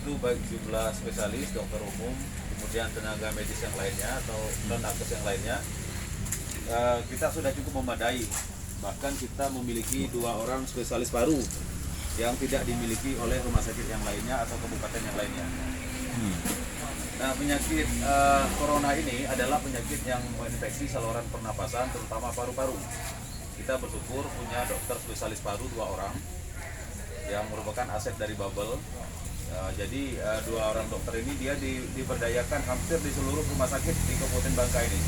itu baik jumlah spesialis, dokter umum, kemudian tenaga medis yang lainnya atau non-nakes yang lainnya, kita sudah cukup memadai. Bahkan kita memiliki 2 orang spesialis paru yang tidak dimiliki oleh rumah sakit yang lainnya atau kabupaten yang lainnya. Nah, penyakit corona ini adalah penyakit yang menginfeksi saluran pernapasan, terutama paru-paru. Kita bersyukur punya dokter spesialis paru 2 orang yang merupakan aset dari Bubble. Jadi 2 orang dokter ini dia diberdayakan hampir di seluruh rumah sakit di Kabupaten Bangka ini.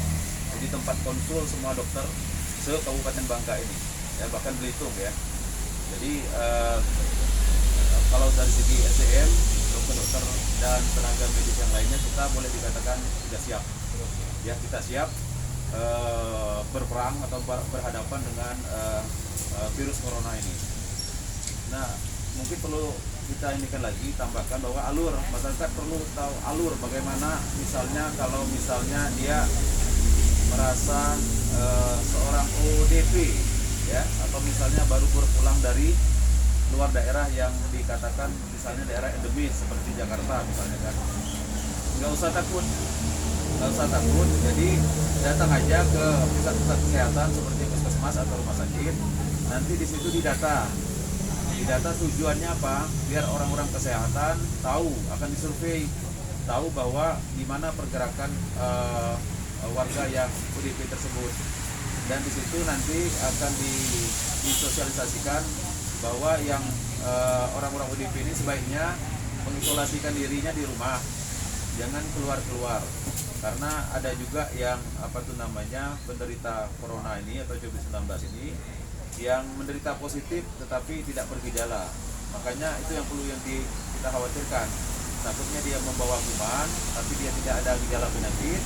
Jadi tempat konsul semua dokter se-Kabupaten Bangka ini, ya, bahkan Belitung ya. Jadi kalau dari segi SDM, dokter-dokter dan tenaga medis yang lainnya kita boleh dikatakan sudah siap. Ya, kita siap berperang atau berhadapan dengan virus corona ini. Nah, mungkin perlu kita indikan lagi, tambahkan bahwa alur, masyarakat perlu tahu alur bagaimana misalnya kalau misalnya dia merasa seorang ODP ya, atau misalnya baru berpulang dari luar daerah yang dikatakan misalnya daerah endemis seperti Jakarta misalnya kan, nggak usah takut. Jadi datang aja ke pusat-pusat kesehatan seperti puskesmas atau rumah sakit, nanti di situ didata tujuannya apa, biar orang-orang kesehatan tahu, akan disurvei, tahu bahwa di mana pergerakan warga yang ODP tersebut, dan di situ nanti akan disosialisasikan bahwa yang orang-orang ODP ini sebaiknya mengisolasikan dirinya di rumah, jangan keluar-keluar, karena ada juga yang penderita corona ini atau COVID-19 ini yang menderita positif tetapi tidak bergejala. Makanya itu yang perlu kita khawatirkan. Takutnya dia membawa kuman tapi dia tidak ada gejala penyakit.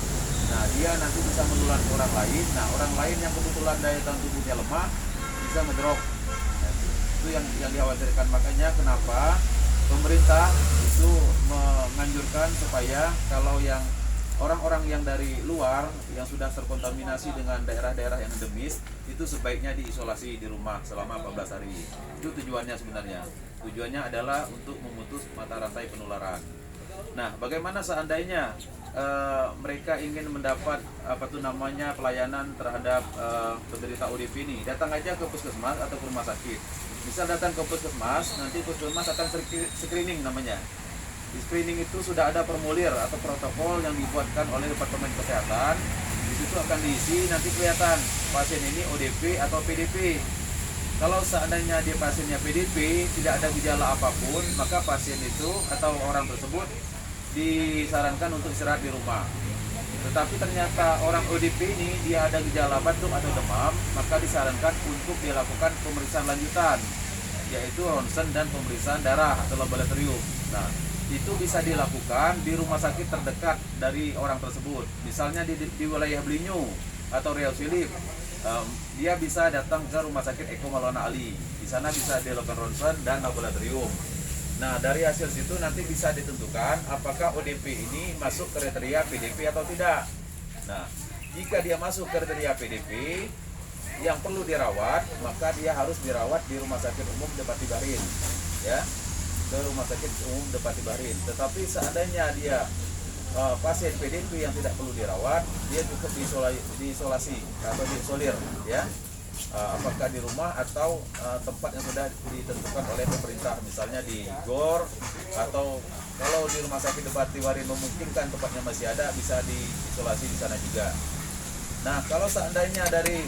Nah, dia nanti bisa menular ke orang lain. Nah, orang lain yang kebetulan daya tahan tubuhnya lemah bisa ngedrop. Nah, itu yang dikhawatirkan. Makanya kenapa pemerintah itu menganjurkan supaya kalau yang orang-orang yang dari luar yang sudah terkontaminasi dengan daerah-daerah yang endemis itu sebaiknya diisolasi di rumah selama 14 hari. Itu tujuannya sebenarnya. Tujuannya adalah untuk memutus mata rantai penularan. Nah, bagaimana seandainya mereka ingin mendapat pelayanan terhadap penderita ODP ini? Datang aja ke puskesmas atau ke rumah sakit. Misal datang ke puskesmas, nanti puskesmas akan screening namanya. Di screening itu sudah ada formulir atau protokol yang dibuatkan oleh Departemen Kesehatan. Di situ akan diisi, nanti kelihatan pasien ini ODP atau PDP. Kalau seandainya dia pasiennya PDP, tidak ada gejala apapun, maka pasien itu atau orang tersebut disarankan untuk istirahat di rumah. Tetapi ternyata orang ODP ini dia ada gejala batuk atau demam, maka disarankan untuk dilakukan pemeriksaan lanjutan, yaitu ronsen dan pemeriksaan darah atau laboratorium. Nah, itu bisa dilakukan di rumah sakit terdekat dari orang tersebut. Misalnya di wilayah Belinyu atau Riau Silip, dia bisa datang ke rumah sakit Eko Maulana Ali. Di sana bisa dilakukan ronsen dan laboratorium. Nah, dari hasil situ nanti bisa ditentukan apakah ODP ini masuk kriteria PDP atau tidak. Nah, jika dia masuk kriteria PDP yang perlu dirawat, maka dia harus dirawat di Rumah Sakit Umum Depati Bahrin, ya, ke Rumah Sakit Umum Depati Bahrin. Tetapi seandainya dia pasien PDP yang tidak perlu dirawat, dia cukup diisolasi atau diisolir, ya. Apakah di rumah atau tempat yang sudah ditentukan oleh pemerintah, misalnya di GOR, atau kalau di Rumah Sakit Depati Bahrin memungkinkan tempatnya masih ada, bisa diisolasi di sana juga. Nah, kalau seandainya dari